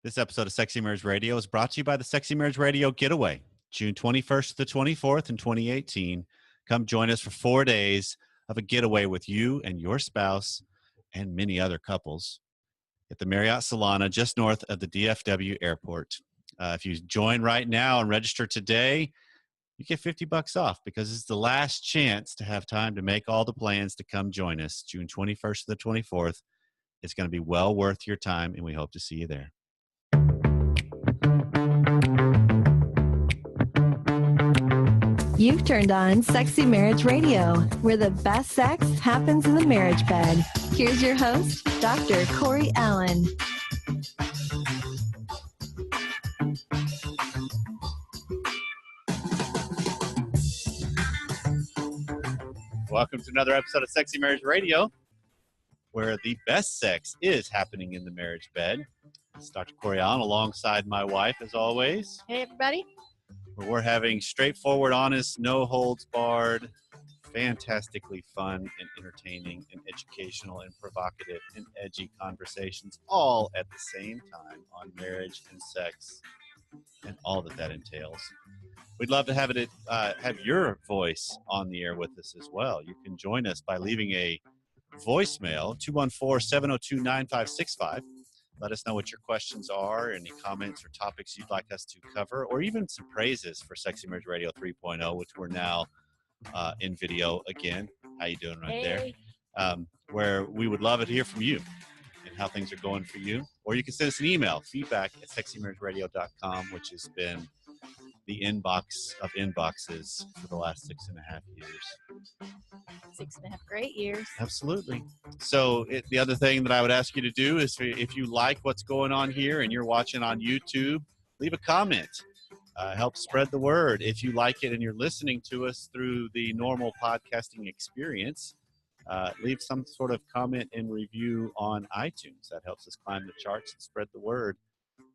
This episode of Sexy Marriage Radio is brought to you by the Sexy Marriage Radio Getaway, June 21st to the 24th in 2018. Come join us for 4 days of a getaway with you and your spouse and many other couples at the Marriott Solana just north of the DFW airport. If you join right now and register today, you get $50 off because it's the last chance to have time to make all the plans to come join us June 21st to the 24th. It's going to be well worth your time, and we hope to see you there. You've turned on Sexy Marriage Radio, where the best sex happens in the marriage bed. Here's your host, Dr. Corey Allen. Welcome to another episode of Sexy Marriage Radio, where the best sex is happening in the marriage bed. It's Dr. Corey Allen alongside my wife, as always. Hey, everybody. Where we're having straightforward, honest, no holds barred, fantastically fun and entertaining and educational and provocative and edgy conversations all at the same time on marriage and sex and all that entails. We'd love to have your voice on the air with us as well. You can join us by leaving a voicemail, 214-702-9565. Let us know what your questions are, any comments or topics you'd like us to cover, or even some praises for Sexy Marriage Radio 3.0, which we're now in video again. How you doing there? Where we would love to hear from you and how things are going for you. Or you can send us an email, feedback@sexymarriageradio.com, which has been the inbox of inboxes for the last 6.5 years. 6.5 great years. Absolutely. So the other thing that I would ask you to do is if you like what's going on here and you're watching on YouTube, leave a comment. Help spread the word. If you like it and you're listening to us through the normal podcasting experience, leave some sort of comment and review on iTunes. That helps us climb the charts and spread the word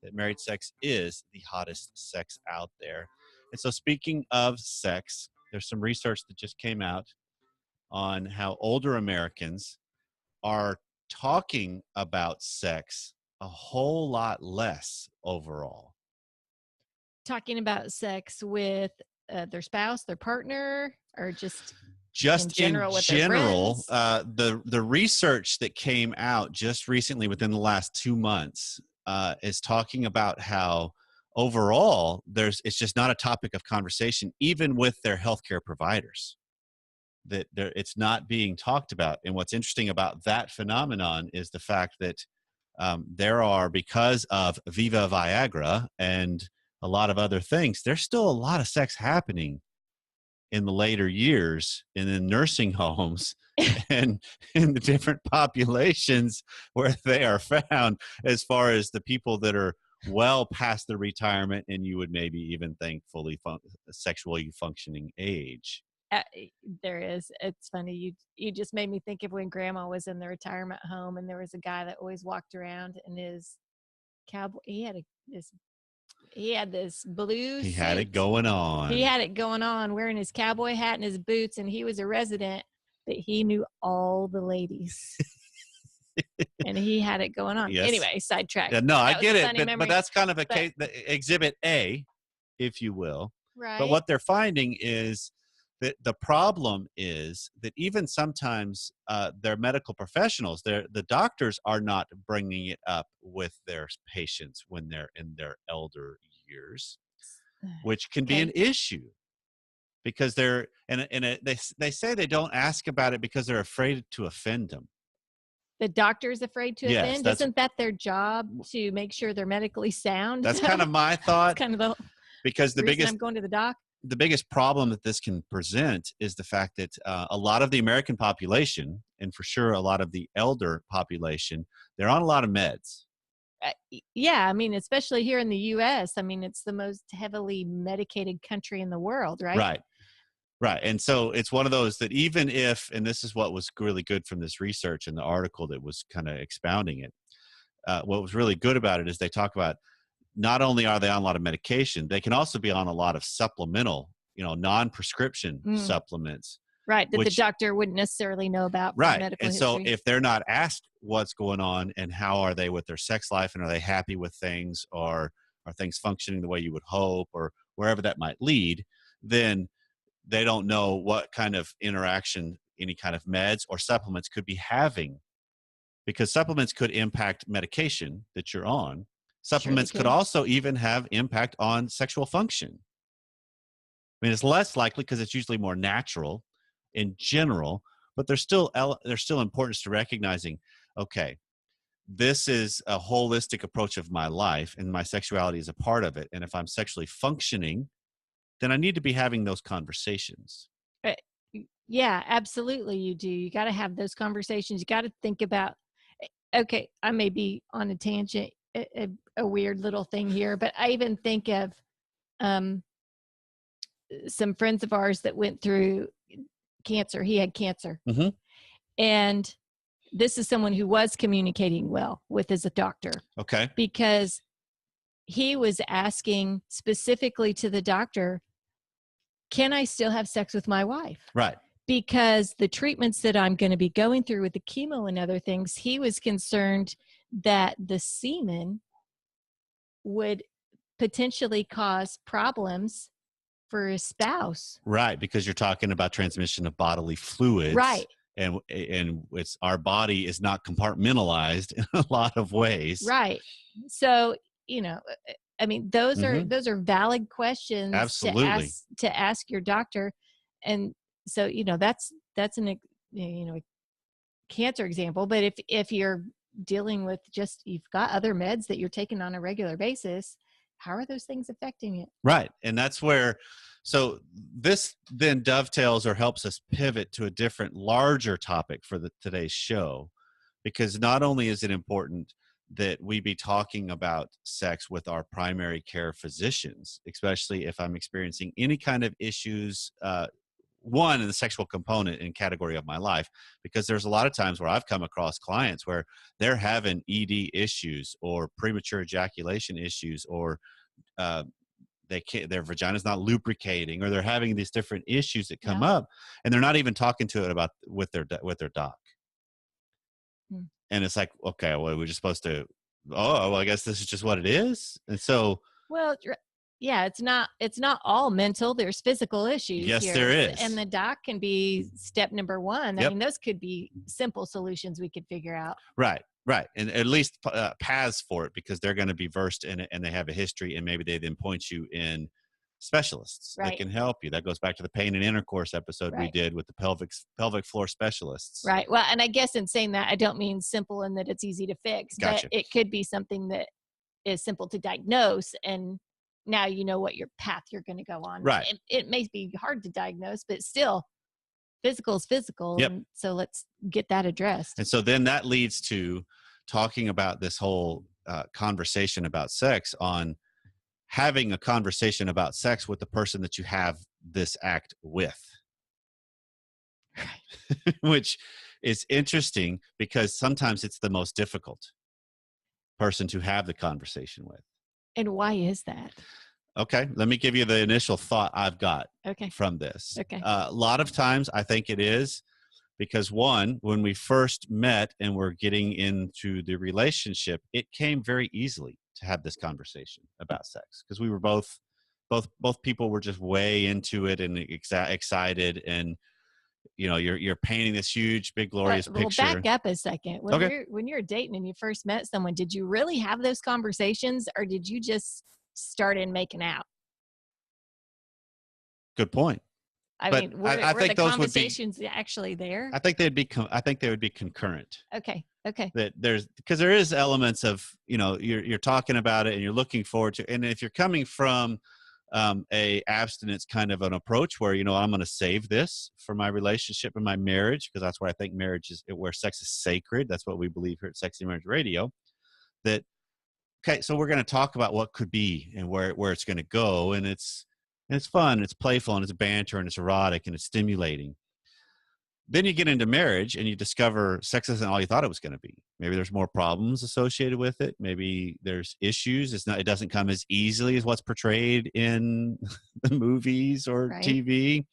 that married sex is the hottest sex out there. And so speaking of sex, there's some research that just came out on how older Americans are talking about sex a whole lot less overall. Talking about sex with their spouse, their partner, or just in general, the research that came out just recently within the last 2 months is talking about how overall it's just not a topic of conversation, even with their healthcare providers. That it's not being talked about. And what's interesting about that phenomenon is the fact that there are, because of Viva Viagra and a lot of other things, there's still a lot of sex happening in the later years and in nursing homes and in the different populations where they are found, as far as the people that are well past their retirement and you would maybe even think fully sexually functioning age. There is. It's funny. You just made me think of when Grandma was in the retirement home and there was a guy that always walked around in his cowboy. He had this blue He suit. had it going on. He had it going on, wearing his cowboy hat and his boots, and he was a resident, but he knew all the ladies. And he had it going on. Yes. Anyway, sidetrack. Yeah, no, I get it, but that's kind of a case, exhibit A, if you will. Right. But what they're finding is that the problem is that even sometimes their medical professionals, the doctors are not bringing it up with their patients when they're in their elder years, which can be an issue because they say they don't ask about it because they're afraid to offend them. The doctor's afraid to offend? Yes, isn't that their job, to make sure they're medically sound? That's kind of my thought. Kind of because I'm going to the doc. The biggest problem that this can present is the fact that a lot of the American population, and for sure a lot of the elder population, they're on a lot of meds. Yeah, I mean, especially here in the U.S. I mean, it's the most heavily medicated country in the world, right? Right. And so it's one of those that even if, and this is what was really good from this research in the article that was kind of expounding it, what was really good about it is they talk about not only are they on a lot of medication, they can also be on a lot of supplemental, non-prescription supplements Right, that the which, doctor wouldn't necessarily know about from right. medical And history. so if they're not asked what's going on and how are they with their sex life and are they happy with things, or are things functioning the way you would hope, or wherever that might lead, then they don't know what kind of interaction any kind of meds or supplements could be having, because supplements could impact medication that you're on. Sure they Supplements could could. also even have impact on sexual function. I mean, it's less likely because it's usually more natural in general, but there's still importance to recognizing, okay, this is a holistic approach of my life and my sexuality is a part of it. And if I'm sexually functioning, then I need to be having those conversations. Yeah, absolutely you do. You got to have those conversations. You got to think about, okay, I may be on a tangent, a weird little thing here, but I even think of um, some friends of ours that went through cancer. He had cancer. Mm-hmm. And this is someone who was communicating well with his doctor. Okay. Because he was asking specifically to the doctor, can I still have sex with my wife? Right. Because the treatments that I'm going to be going through with the chemo and other things, he was concerned that the semen would potentially cause problems for his spouse. Right, because you're talking about transmission of bodily fluids. Right. And it's, our body is not compartmentalized in a lot of ways. Right. So, I mean, those are valid questions. Absolutely. to ask your doctor. And so, that's an, a cancer example. But if you're dealing with just, you've got other meds that you're taking on a regular basis, how are those things affecting it? Right. And that's where, so this then dovetails or helps us pivot to a different, larger topic for today's show, because not only is it important that we be talking about sex with our primary care physicians, especially if I'm experiencing any kind of issues, one, in the sexual component and category of my life, because there's a lot of times where I've come across clients where they're having ED issues or premature ejaculation issues, or their vagina's not lubricating, or they're having these different issues that come up, and they're not even talking to it about with their doc. And it's like, okay, well, we're just supposed to, well, I guess this is just what it is. And so, well, yeah, it's not all mental. There's physical issues. Yes, here. there is. And the doc can be step number one. Yep. I mean, those could be simple solutions we could figure out. Right. And at least paths for it, because they're going to be versed in it and they have a history, and maybe they then point you in specialists that can help you. That goes back to the pain and intercourse episode we did with the pelvic floor specialists. Right. Well, and I guess in saying that, I don't mean simple in that it's easy to fix, Gotcha. But it could be something that is simple to diagnose, and now you know what your path you're going to go on. Right. It may be hard to diagnose, but still, physical is physical. Yep. And so let's get that addressed. And so then that leads to talking about this whole conversation about sex, on having a conversation about sex with the person that you have this act with. Which is interesting, because sometimes it's the most difficult person to have the conversation with. And why is that? Okay, let me give you the initial thought I've got from this. Okay. A lot of times I think it is because, one, when we first met and we're getting into the relationship, it came very easily to have this conversation about sex, because we were both people were just way into it and excited, and you're painting this huge, big, glorious picture. Well, back up a second. When you're dating and you first met someone, did you really have those conversations, or did you just start in making out? Good point. I mean, were the conversations actually there? I think they would be concurrent. Okay. That because there is elements of, you're talking about it and you're looking forward to, and if you're coming from a abstinence kind of an approach where, I'm going to save this for my relationship and my marriage, because that's where I think marriage is, where sex is sacred. That's what we believe here at Sexy Marriage Radio. That, okay, so we're going to talk about what could be and where it's going to go, and it's fun, it's playful, and it's banter, and it's erotic, and it's stimulating. Then you get into marriage and you discover sex isn't all you thought it was going to be. Maybe there's more problems associated with it. Maybe there's issues. It doesn't come as easily as what's portrayed in the movies or TV.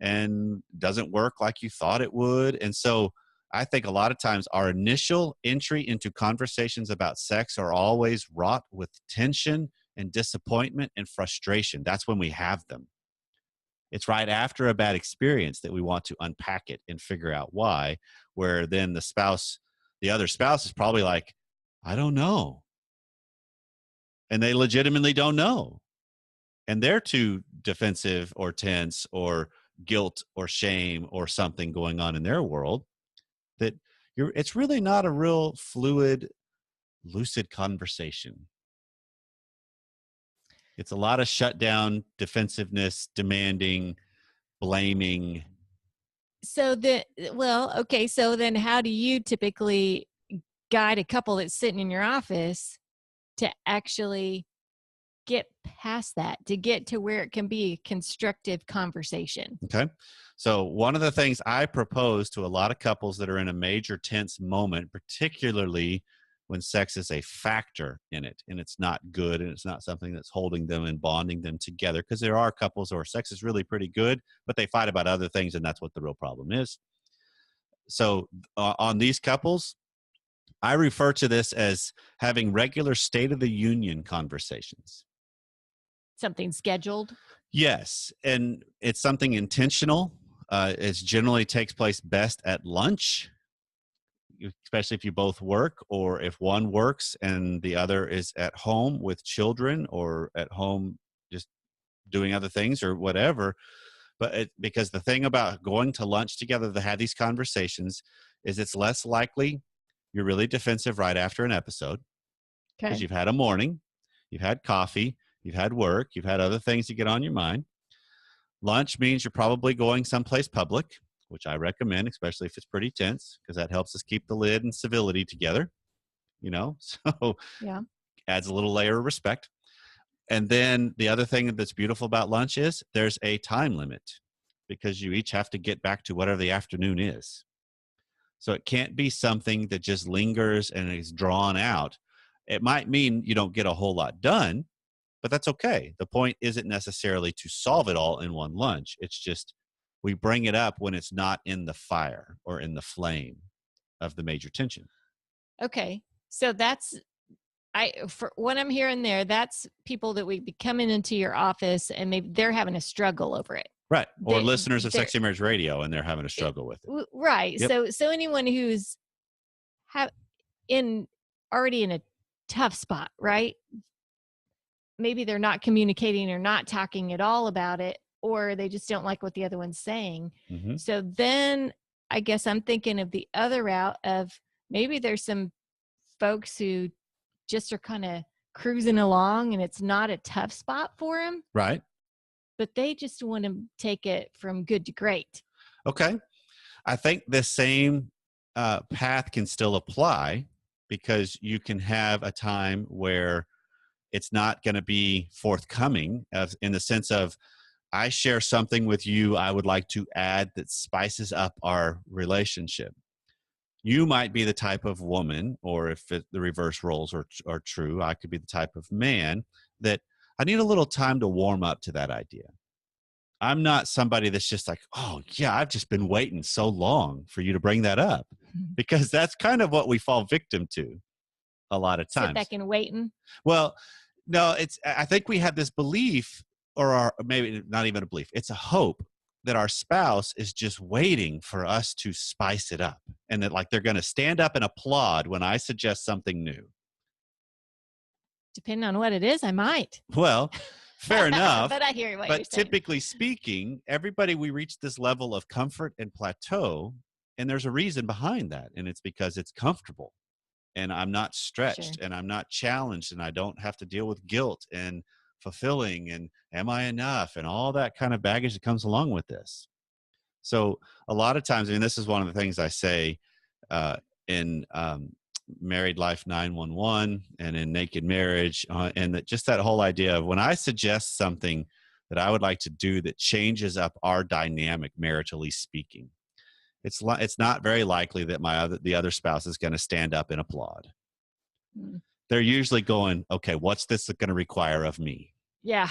and doesn't work like you thought it would. And so I think a lot of times our initial entry into conversations about sex are always wrought with tension and disappointment and frustration. That's when we have them. It's right after a bad experience that we want to unpack it and figure out why, where then the other spouse is probably like, I don't know. And they legitimately don't know. And they're too defensive or tense or guilt or shame or something going on in their world that it's really not a real fluid, lucid conversation. It's a lot of shutdown, defensiveness, demanding, blaming. So okay. So then how do you typically guide a couple that's sitting in your office to actually get past that, to get to where it can be a constructive conversation? Okay. So one of the things I propose to a lot of couples that are in a major tense moment, particularly when sex is a factor in it and it's not good and it's not something that's holding them and bonding them together, because there are couples where sex is really pretty good, but they fight about other things, and that's what the real problem is. So on these couples, I refer to this as having regular State of the Union conversations. Something scheduled? Yes, and it's something intentional. It generally takes place best at lunch, especially if you both work, or if one works and the other is at home with children or at home just doing other things or whatever. But because the thing about going to lunch together to have these conversations is it's less likely you're really defensive right after an episode, because Okay. you've had a morning, you've had coffee, you've had work, you've had other things to get on your mind. Lunch means you're probably going someplace public, which I recommend, especially if it's pretty tense, because that helps us keep the lid and civility together, so Yeah. adds a little layer of respect. And then the other thing that's beautiful about lunch is there's a time limit, because you each have to get back to whatever the afternoon is. So it can't be something that just lingers and is drawn out. It might mean you don't get a whole lot done, but that's okay. The point isn't necessarily to solve it all in one lunch. It's just we bring it up when it's not in the fire or in the flame of the major tension. Okay. So for what I'm hearing there, that's people that would be coming into your office and maybe they're having a struggle over it. Right. Or They- listeners of they're- Sexy Marriage Radio, and they're having a struggle with it. Right. Yep. So anyone who's already in a tough spot, right? Maybe they're not communicating or not talking at all about it, or they just don't like what the other one's saying. Mm-hmm. So then I guess I'm thinking of the other route of maybe there's some folks who just are kind of cruising along and it's not a tough spot for them, Right. but they just want to take it from good to great. Okay. I think the same path can still apply, because you can have a time where it's not going to be forthcoming, in the sense of, I share something with you I would like to add that spices up our relationship. You might be the type of woman, or if the reverse roles are true, I could be the type of man that I need a little time to warm up to that idea. I'm not somebody that's just like, oh, yeah, I've just been waiting so long for you to bring that up, because that's kind of what we fall victim to a lot of times. Sit back and waiting. Well, no, I think we have this belief, or maybe not even a belief, it's a hope that our spouse is just waiting for us to spice it up, and that like they're going to stand up and applaud when I suggest something new. Depending on what it is, I might. Well, fair enough. But I hear what you're But saying. typically speaking, we reach this level of comfort and plateau, and there's a reason behind that, and it's because it's comfortable. And I'm not stretched, and I'm not challenged, and I don't have to deal with guilt and fulfilling and am I enough and all that kind of baggage that comes along with this. So a lot of times, I mean, this is one of the things I say in Married Life 911 and in Naked Marriage, and that whole idea of when I suggest something that I would like to do that changes up our dynamic, maritally speaking, it's not very likely that the other spouse is going to stand up and applaud. They're usually going, okay, what's this going to require of me? Yeah,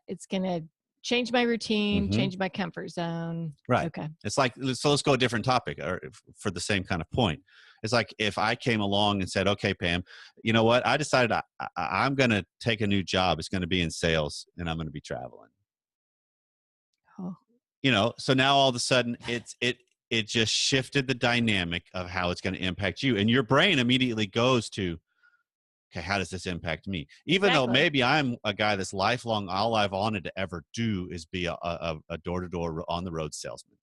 it's going to change my routine, Mhm. change my comfort zone. Right. Okay. It's like, so let's go a different topic for the same kind of point. It's like if I came along and said, okay, Pam, you know what? I decided I'm going to take a new job. It's going to be in sales and I'm going to be traveling. Oh, So now all of a sudden it just shifted the dynamic of how it's going to impact you. And your brain immediately goes to, okay, how does this impact me? Even though exactly. maybe I'm a guy that's lifelong, all I've wanted to ever do is be a door-to-door on the road salesman.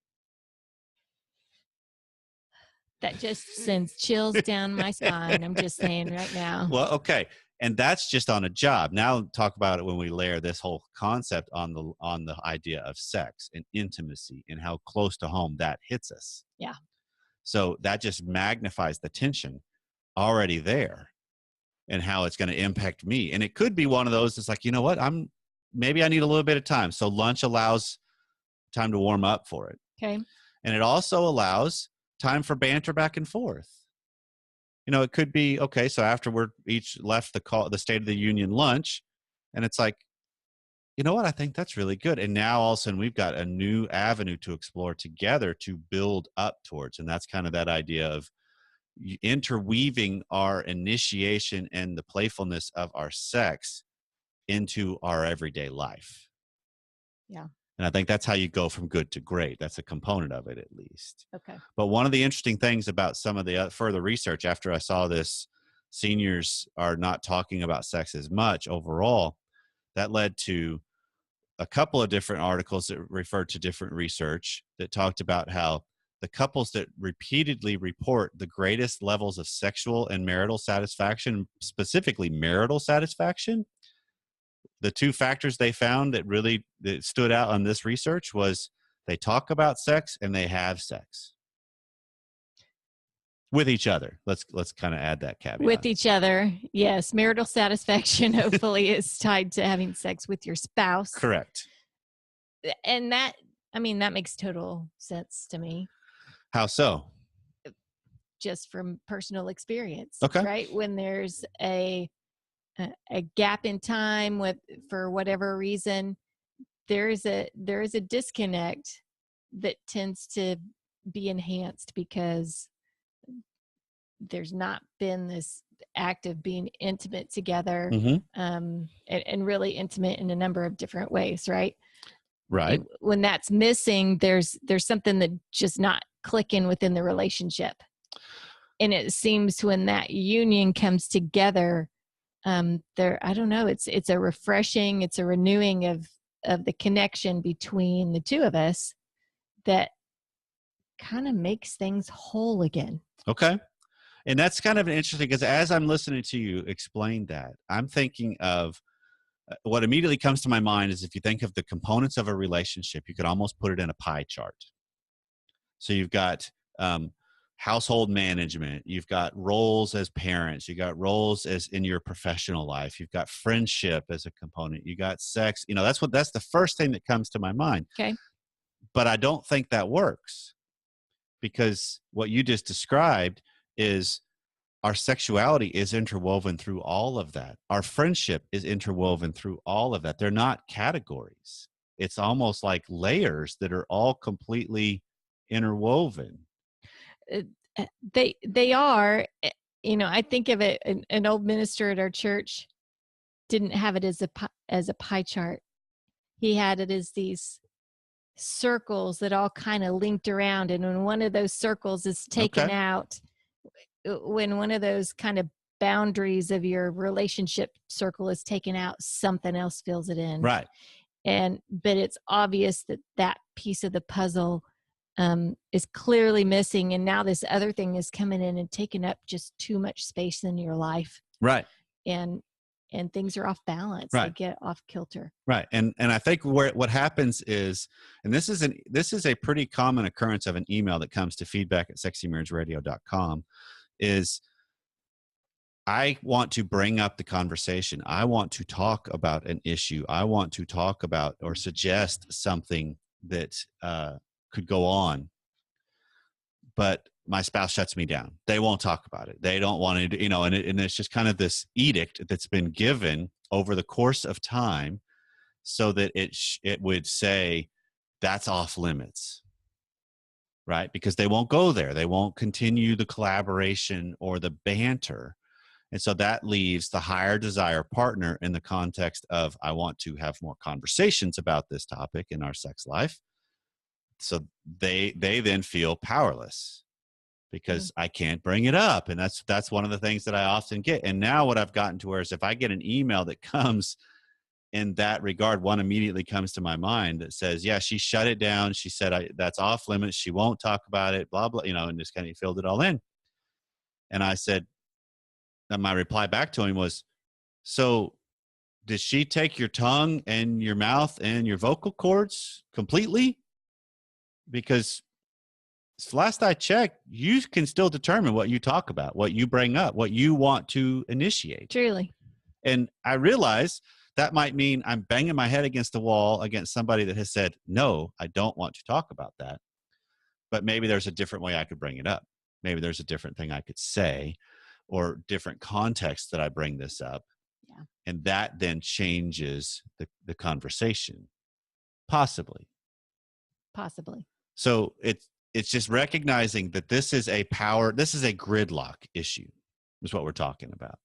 That just sends chills down my spine. I'm just saying right now. Well, okay. And that's just on a job. Now talk about it when we layer this whole concept on the idea of sex and intimacy and how close to home that hits us. Yeah. So that just magnifies the tension already there and how it's going to impact me. And it could be one of those that's like, you know what? Maybe I need a little bit of time. So lunch allows time to warm up for it. Okay. And it also allows time for banter back and forth. It could be, okay, so after we're each left the State of the Union lunch, and it's like, you know what, I think that's really good. And now all of a sudden we've got a new avenue to explore together to build up towards. And that's kind of that idea of interweaving our initiation and the playfulness of our sex into our everyday life. Yeah. And I think that's how you go from good to great. That's a component of it, at least. Okay. But one of the interesting things about some of the further research after I saw this, seniors are not talking about sex as much overall. That led to a couple of different articles that referred to different research that talked about how the couples that repeatedly report the greatest levels of sexual and marital satisfaction, specifically marital satisfaction, the two factors they found that stood out on this research was they talk about sex and they have sex with each other. Let's kind of add that caveat. With each other. Yes. Marital satisfaction hopefully is tied to having sex with your spouse. Correct. And that makes total sense to me. How so? Just from personal experience. Okay. Right. When there's a gap in time for whatever reason, there is a disconnect that tends to be enhanced because there's not been this act of being intimate together, and really intimate in a number of different ways, right? Right. When that's missing, there's something that just not clicking within the relationship. And it seems when that union comes together, I don't know, it's a refreshing, it's a renewing of the connection between the two of us that kind of makes things whole again. Okay. And that's kind of interesting because as I'm listening to you explain that, I'm thinking of what immediately comes to my mind is if you think of the components of a relationship, you could almost put it in a pie chart. So you've got household management, you've got roles as parents, you got roles as in your professional life, you've got friendship as a component, you got sex. That's the first thing that comes to my mind. Okay. But I don't think that works because what you just described is our sexuality is interwoven through all of that. Our friendship is interwoven through all of that. They're not categories. It's almost like layers that are all completely interwoven. They are. I think of it. An old minister at our church didn't have it as a pie chart. He had it as these circles that all kind of linked around, and when one of those circles is taken out, when one of those kind of boundaries of your relationship circle is taken out, something else fills it in. Right. But it's obvious that piece of the puzzle is clearly missing, and now this other thing is coming in and taking up just too much space in your life. Right. And things are off balance. Right. They get off kilter. Right. And I think what happens is, and this is a pretty common occurrence of an email that comes to feedback@sexymarriageradio.com, is I want to bring up the conversation. I want to talk about an issue. I want to talk about or suggest something that could go on, but my spouse shuts me down. They won't talk about it. They don't want to, and it's just kind of this edict that's been given over the course of time. so that it would say that's off limits, right? Because they won't go there. They won't continue the collaboration or the banter. And so that leaves the higher desire partner in the context of, I want to have more conversations about this topic in our sex life. So they then feel powerless because I can't bring it up. And that's one of the things that I often get. And now what I've gotten to where is if I get an email that comes in that regard, one immediately comes to my mind that says, yeah, she shut it down. She said, that's off limits. She won't talk about it, blah, blah, and just kind of filled it all in. And I said, and my reply back to him was, so did she take your tongue and your mouth and your vocal cords completely? Because last I checked, you can still determine what you talk about, what you bring up, what you want to initiate. Truly. And I realize that might mean I'm banging my head against the wall against somebody that has said, no, I don't want to talk about that. But maybe there's a different way I could bring it up. Maybe there's a different thing I could say or different context that I bring this up. Yeah. And that then changes the conversation. Possibly. So it's just recognizing that this is a gridlock issue is what we're talking about.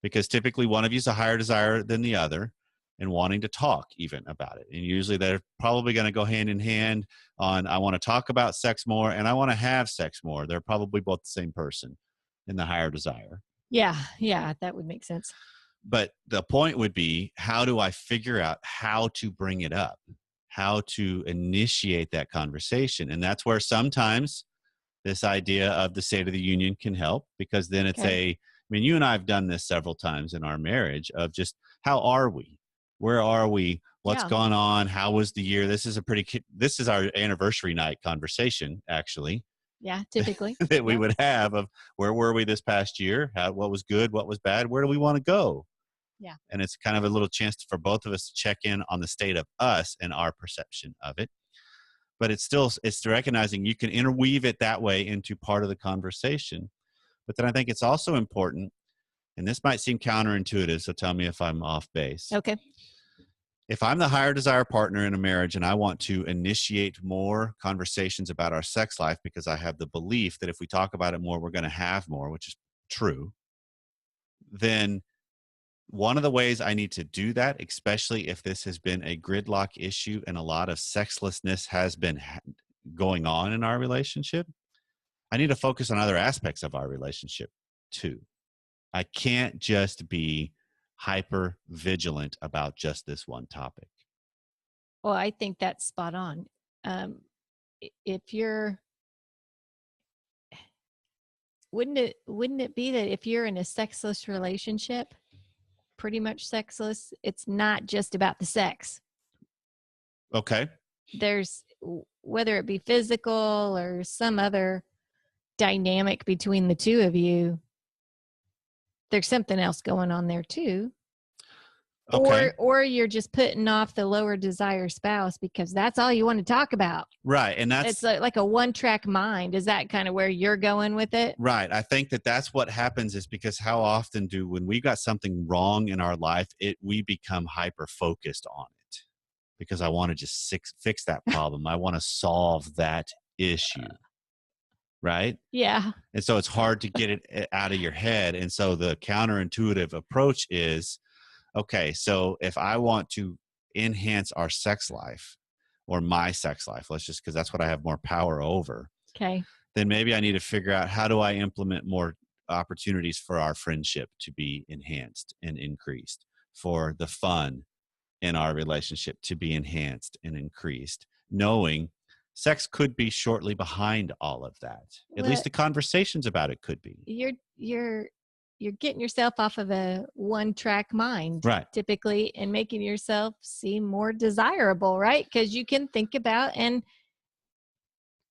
Because typically one of you is a higher desire than the other and wanting to talk even about it. And usually they're probably going to go hand in hand on, I want to talk about sex more and I want to have sex more. They're probably both the same person in the higher desire. Yeah, that would make sense. But the point would be, how do I figure out how to bring it up, how to initiate that conversation? And that's where sometimes this idea of the State of the Union can help, because then it's you and I have done this several times in our marriage of just, how are we? Where are we? What's gone on? How was the year? This is our anniversary night conversation, actually. Yeah, typically. that we would have of, where were we this past year? What was good? What was bad? Where do we want to go? Yeah. And it's kind of a little chance for both of us to check in on the state of us and our perception of it. But it's recognizing you can interweave it that way into part of the conversation. But then I think it's also important, and this might seem counterintuitive, so tell me if I'm off base. Okay. If I'm the higher desire partner in a marriage and I want to initiate more conversations about our sex life because I have the belief that if we talk about it more, we're going to have more, which is true, then one of the ways I need to do that, especially if this has been a gridlock issue and a lot of sexlessness has been going on in our relationship, I need to focus on other aspects of our relationship too. I can't just be hyper vigilant about just this one topic. Well, I think that's spot on. Wouldn't it be that if you're in a sexless relationship, pretty much sexless, it's not just about the sex. Okay. There's, whether it be physical or some other dynamic between the two of you, there's something else going on there too. Okay. Or you're just putting off the lower desire spouse because that's all you want to talk about. Right. And it's like a one-track mind. Is that kind of where you're going with it? Right. I think that's what happens, is because how often when we got something wrong in our life, we become hyper focused on it because I want to just fix that problem. I want to solve that issue. Right? Yeah. And so it's hard to get it out of your head. And so the counterintuitive approach is, okay, so if I want to enhance our sex life or my sex life, because that's what I have more power over. Okay. Then maybe I need to figure out, how do I implement more opportunities for our friendship to be enhanced and increased, for the fun in our relationship to be enhanced and increased, knowing sex could be shortly behind all of that. At least the conversations about it could be. You're getting yourself off of a one-track mind, right, typically, and making yourself seem more desirable, right? Because you can think about and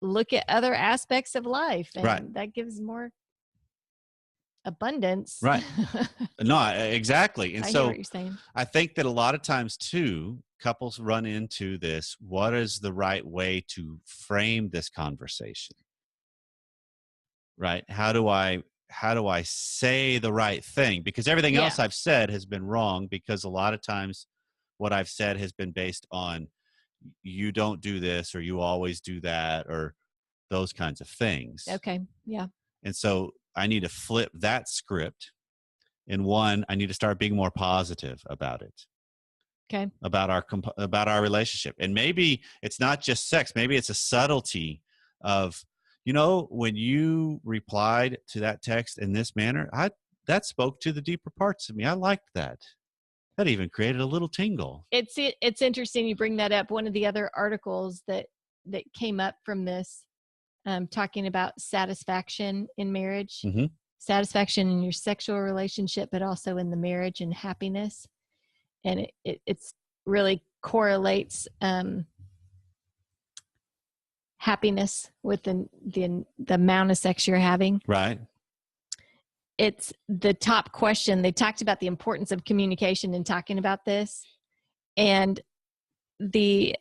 look at other aspects of life, and right, that gives more abundance. Right. No, exactly. And I so hear what you're saying. I think that a lot of times too, couples run into this, what is the right way to frame this conversation? Right? How do I say the right thing? Because everything else I've said has been wrong, because a lot of times what I've said has been based on you don't do this or you always do that or those kinds of things. Okay. Yeah. And so I need to flip that script. And one, I need to start being more positive about it. Okay. About our relationship. And maybe it's not just sex. Maybe it's a subtlety of, when you replied to that text in this manner, that spoke to the deeper parts of me. I liked that. That even created a little tingle. It's interesting you bring that up. One of the other articles that came up from this, talking about satisfaction in marriage, Mm-hmm. satisfaction in your sexual relationship, but also in the marriage and happiness. And it's really correlates happiness with the amount of sex you're having. Right. It's the top question. They talked about the importance of communication in talking about this, and the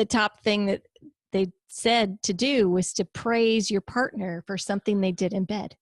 top thing that they said to do was to praise your partner for something they did in bed.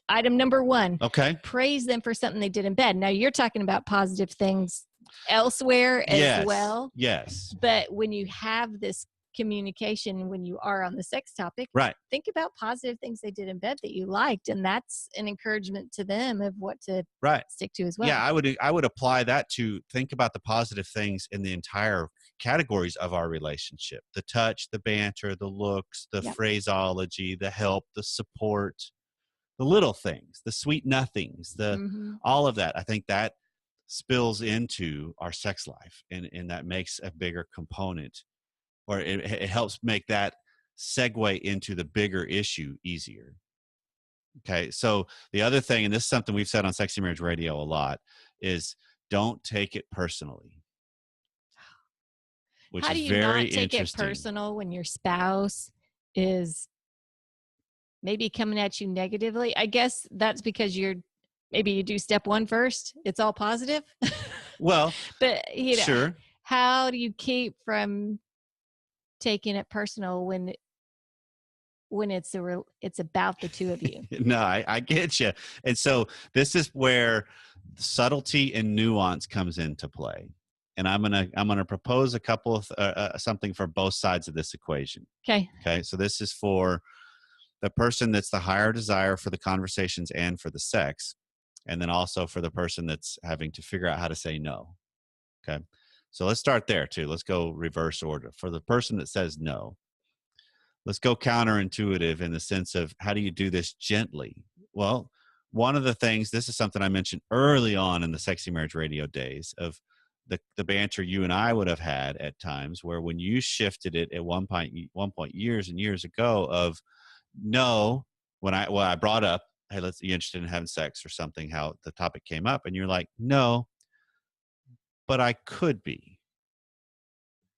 Item number 1. Okay. Praise them for something they did in bed. Now you're talking about positive things elsewhere as well. Yes. But when you have this communication, when you are on the sex topic, right. think about positive things they did in bed that you liked, and that's an encouragement to them of what to stick to as well. Yeah, I would apply that to think about the positive things in the entire categories of our relationship: the touch, the banter, the looks, the phraseology, the help, the support, the little things, the sweet nothings, all of that. I think that spills into our sex life, and that makes a bigger component, or it helps make that segue into the bigger issue easier. Okay, so the other thing, and this is something we've said on Sexy Marriage Radio a lot, is don't take it personally. Which How do is you very not take it interesting. personal when your spouse is maybe coming at you negatively? I guess that's because maybe you do step 1 first. It's all positive. Well, but sure. How do you keep from taking it personal when it's about the two of you? No, I get you. And so this is where subtlety and nuance comes into play. And I'm gonna propose a couple of something for both sides of this equation. Okay. Okay. So this is for the person that's the higher desire for the conversations and for the sex, and then also for the person that's having to figure out how to say no. Okay. So let's start there too. Let's go reverse order. For the person that says no, let's go counterintuitive in the sense of how do you do this gently? Well, one of the things, this is something I mentioned early on in the Sexy Marriage Radio days, of the banter you and I would have had at times, where when you shifted it at one point years and years ago of no, when I brought up, hey, you interested in having sex or something, how the topic came up, and you're like, no, but I could be.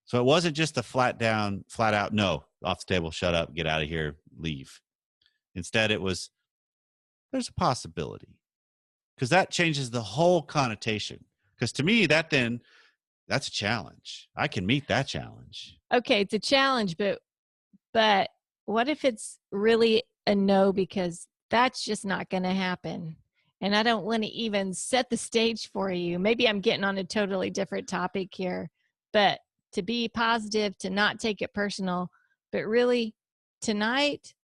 So it wasn't just a flat out no, off the table, shut up, get out of here, leave. Instead, it was, there's a possibility. Because that changes the whole connotation. Because to me, that's a challenge. I can meet that challenge. Okay, it's a challenge, but what if it's really a no, because that's just not going to happen? And I don't want to even set the stage for you. Maybe I'm getting on a totally different topic here, but to be positive, to not take it personal, but really tonight,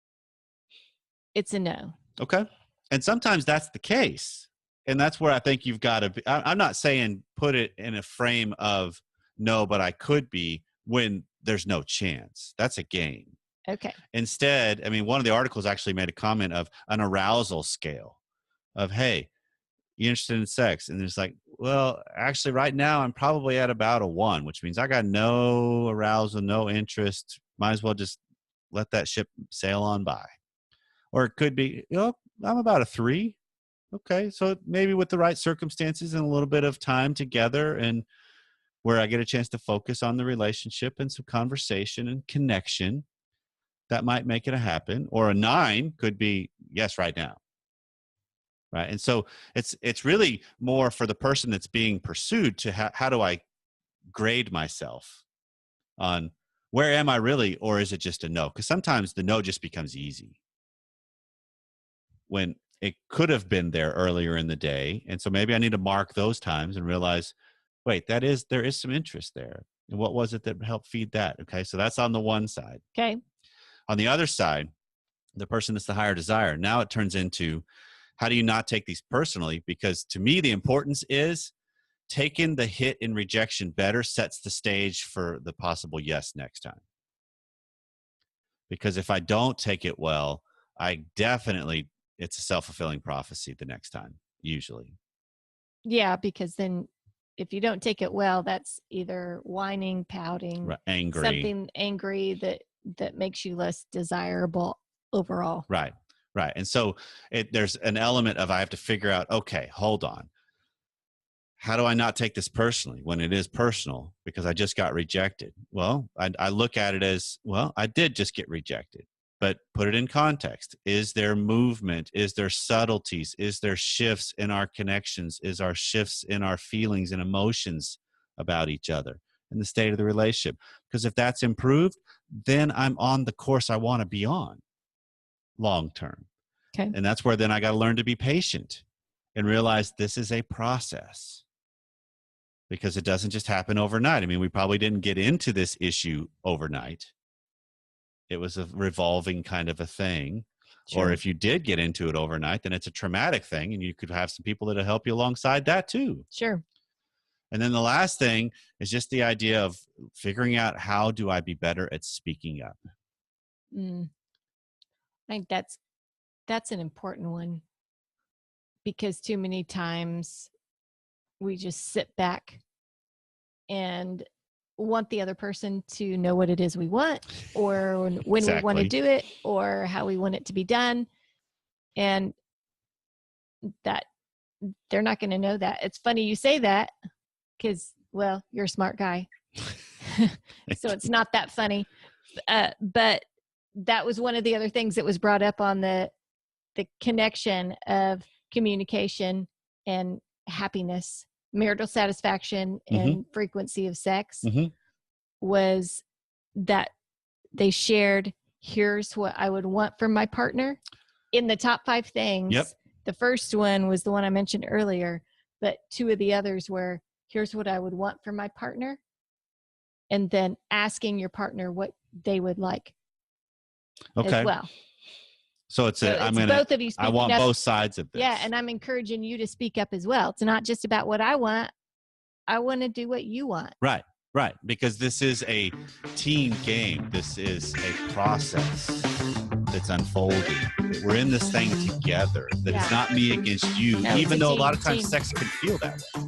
it's a no. Okay. And sometimes that's the case. And that's where I think you've got to be. I'm not saying put it in a frame of no, but I could be, when there's no chance. That's a game. Okay. Instead, I mean, one of the articles actually made a comment of an arousal scale of, hey, you interested in sex? And it's like, well, actually right now I'm probably at about a 1, which means I got no arousal, no interest. Might as well just let that ship sail on by. Or it could be, I'm about a 3. Okay. So maybe with the right circumstances and a little bit of time together, and where I get a chance to focus on the relationship and some conversation and connection, that might make it a happen. Or a 9 could be yes right now. Right. And so it's really more for the person that's being pursued to how do I grade myself on where am I really, or is it just a no? Because sometimes the no just becomes easy when it could have been there earlier in the day. And so maybe I need to mark those times and realize wait, there is some interest there. And what was it that helped feed that? Okay, so that's on the one side. Okay. On the other side, the person that's the higher desire, now it turns into, how do you not take these personally? Because to me, the importance is taking the hit in rejection better sets the stage for the possible yes next time. Because if I don't take it well, it's a self-fulfilling prophecy the next time, usually. Yeah, because then if you don't take it well, that's either whining, pouting, angry, something angry that makes you less desirable overall. Right. And so there's an element of, I have to figure out, okay, hold on. How do I not take this personally when it is personal because I just got rejected? Well, I look at it as, well, I did just get rejected, but put it in context. Is there movement? Is there subtleties? Is there shifts in our connections? Is our shifts in our feelings and emotions about each other and the state of the relationship? Because if that's improved, then I'm on the course I want to be on long term. Okay. And that's where then I got to learn to be patient and realize this is a process, because it doesn't just happen overnight. I mean, we probably didn't get into this issue overnight. It was a revolving kind of a thing. Sure. Or if you did get into it overnight, then it's a traumatic thing, and you could have some people that'll help you alongside that too. Sure. And then the last thing is just the idea of figuring out, how do I be better at speaking up? I think that's an important one, because too many times we just sit back and want the other person to know what it is we want, or when we want to do it, or how we want it to be done. And that they're not going to know that. It's funny you say that, because, well, you're a smart guy. So it's not that funny. But that was one of the other things that was brought up on the connection of communication and happiness, marital satisfaction, and frequency of sex, was that they shared, here's what I would want from my partner. In the top 5 things, the first one was the one I mentioned earlier, but 2 of the others were, here's what I would want from my partner, and then asking your partner what they would like as well. So both of you. I want both sides of this. Yeah, and I'm encouraging you to speak up as well. It's not just about what I want. I want to do what you want. Right. Because this is a team game. This is a process that's unfolding. We're in this thing together. That it's not me against you, even though a lot of times sex can feel that way,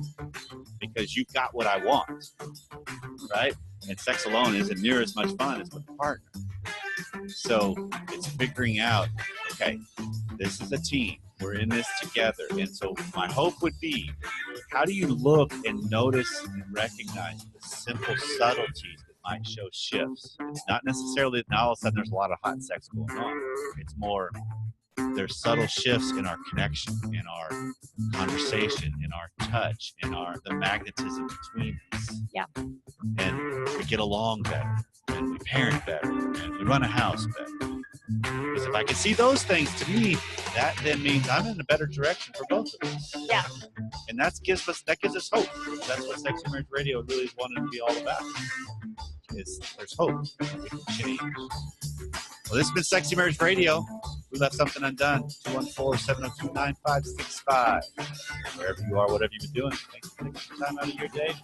because you've got what I want, right? And sex alone isn't near as much fun as with a partner. So it's figuring out, okay, this is a team. We're in this together. And so my hope would be, how do you look and notice and recognize the simple subtleties that might show shifts? It's not necessarily that now all of a sudden there's a lot of hot sex going on. It's more, there's subtle shifts in our connection, in our conversation, in our touch, in the magnetism between us. Yeah. And we get along better, and we parent better, and we run a house better. Because if I can see those things, to me, that then means I'm in a better direction for both of us. Yeah. And that gives us hope. That's what Sexy Marriage Radio really wanted to be all about. There's hope. We can change. Well, this has been Sexy Marriage Radio. We left something undone. 214-702-9565. Wherever you are, whatever you've been doing, thanks for taking some time out of your day.